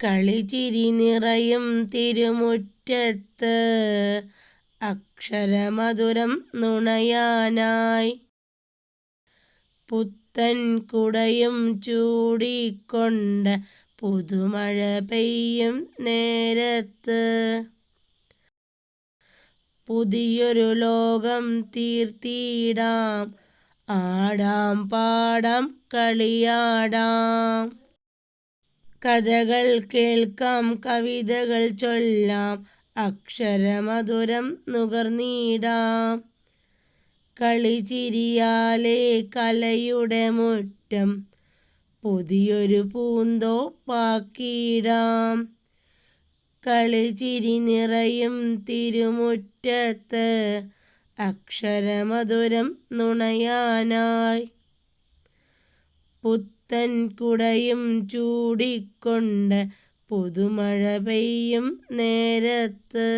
കളിചിരി നിറയും തിരുമുറ്റത്ത് അക്ഷരമധുരം നുണയാനായി പുത്തൻ കുടയും ചൂടിക്കൊണ്ട് പുതുമഴ പെയ്യും നേരത്ത് പുതിയൊരു ലോകം തീർത്തിടാം, ആടാം പാടാം കളിയാടാം. കഥകൾ കേൾക്കാം, കവിതകൾ ചൊല്ലാം, അക്ഷരമധുരം നുകർന്നിടാം. കളിചിരിയാലേ കലയുടെ മുറ്റം പുതിയൊരു പൂന്തോപ്പാക്കിടാം. കളിചിരി നിറയും തിരുമുറ്റത്ത് അക്ഷരമധുരം നുണയാനായി പുത്തൻ കുടയും ചൂടിക്കൊണ്ട് പുതുമഴ പെയ്യും നേരത്ത്